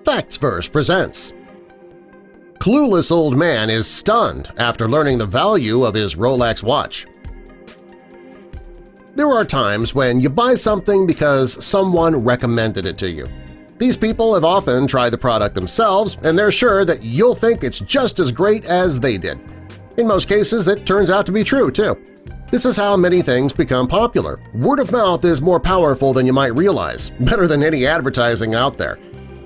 Factsverse presents. Clueless old man is stunned after learning the value of his Rolex watch. There are times when you buy something because someone recommended it to you. These people have often tried the product themselves, and they're sure that you'll think it's just as great as they did. In most cases, it turns out to be true, too. This is how many things become popular. Word of mouth is more powerful than you might realize, better than any advertising out there.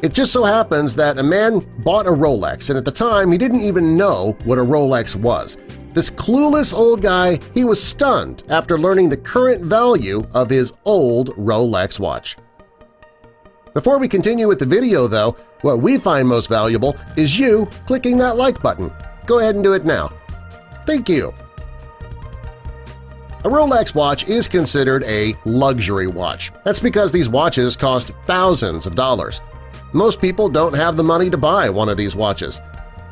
It just so happens that a man bought a Rolex, and at the time he didn't even know what a Rolex was. This clueless old guy, he was stunned after learning the current value of his old Rolex watch. Before we continue with the video, though, what we find most valuable is you clicking that like button. Go ahead and do it now. Thank you! A Rolex watch is considered a luxury watch. That's because these watches cost thousands of dollars. Most people don't have the money to buy one of these watches.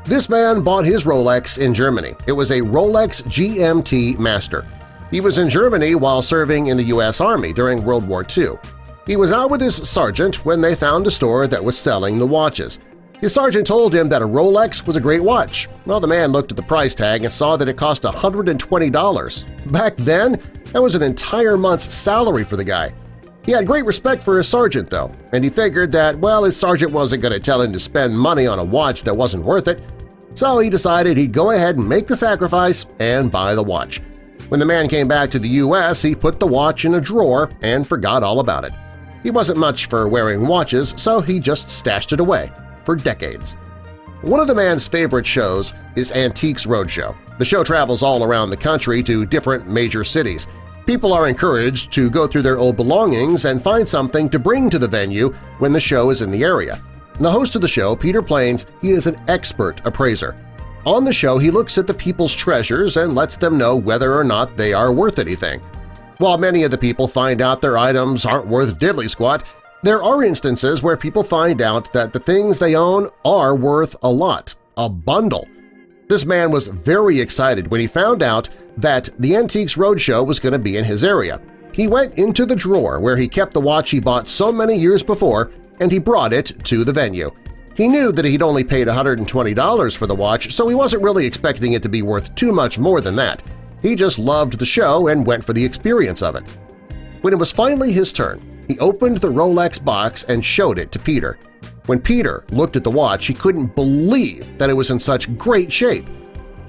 This man bought his Rolex in Germany. It was a Rolex GMT Master. He was in Germany while serving in the U.S. Army during World War II. He was out with his sergeant when they found a store that was selling the watches. His sergeant told him that a Rolex was a great watch. Well, the man looked at the price tag and saw that it cost $120. Back then, that was an entire month's salary for the guy. He had great respect for his sergeant, though, and he figured that, well, his sergeant wasn't going to tell him to spend money on a watch that wasn't worth it, so he decided he'd go ahead and make the sacrifice and buy the watch. When the man came back to the U.S., he put the watch in a drawer and forgot all about it. He wasn't much for wearing watches, so he just stashed it away for decades. One of the man's favorite shows is Antiques Roadshow. The show travels all around the country to different major cities. People are encouraged to go through their old belongings and find something to bring to the venue when the show is in the area. The host of the show, Peter Plains, he is an expert appraiser. On the show, he looks at the people's treasures and lets them know whether or not they are worth anything. While many of the people find out their items aren't worth diddly squat, there are instances where people find out that the things they own are worth a lot, a bundle. This man was very excited when he found out that the Antiques Roadshow was going to be in his area. He went into the drawer where he kept the watch he bought so many years before, and he brought it to the venue. He knew that he'd only paid $120 for the watch, so he wasn't really expecting it to be worth too much more than that. He just loved the show and went for the experience of it. When it was finally his turn, he opened the Rolex box and showed it to Peter. When Peter looked at the watch, he couldn't believe that it was in such great shape.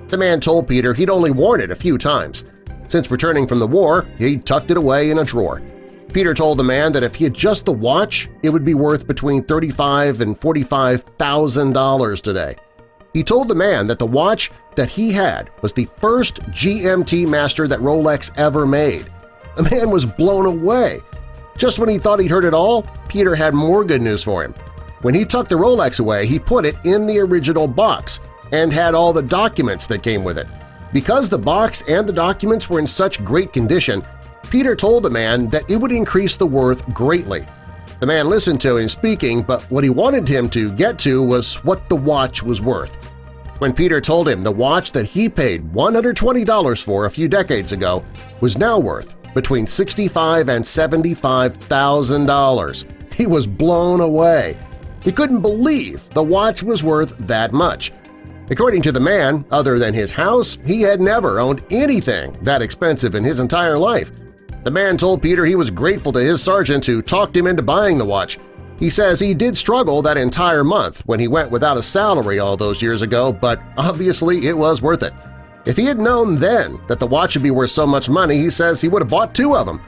The man told Peter he'd only worn it a few times. Since returning from the war, he'd tucked it away in a drawer. Peter told the man that if he had just the watch, it would be worth between $35,000 and $45,000 today. He told the man that the watch that he had was the first GMT Master that Rolex ever made. The man was blown away. Just when he thought he'd heard it all, Peter had more good news for him. When he tucked the Rolex away, he put it in the original box and had all the documents that came with it. Because the box and the documents were in such great condition, Peter told the man that it would increase the worth greatly. The man listened to him speaking, but what he wanted him to get to was what the watch was worth. When Peter told him the watch that he paid $120 for a few decades ago was now worth between $65,000 and $75,000, he was blown away. He couldn't believe the watch was worth that much. According to the man, other than his house, he had never owned anything that expensive in his entire life. The man told Peter he was grateful to his sergeant who talked him into buying the watch. He says he did struggle that entire month when he went without a salary all those years ago, but obviously it was worth it. If he had known then that the watch would be worth so much money, he says he would have bought two of them.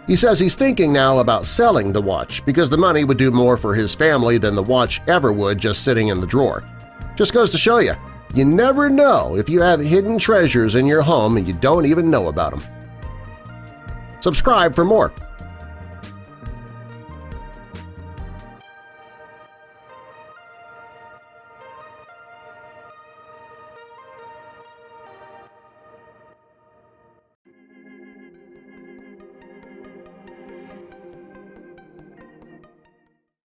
He says he's thinking now about selling the watch because the money would do more for his family than the watch ever would just sitting in the drawer. Just goes to show you, you never know if you have hidden treasures in your home and you don't even know about them. Subscribe for more.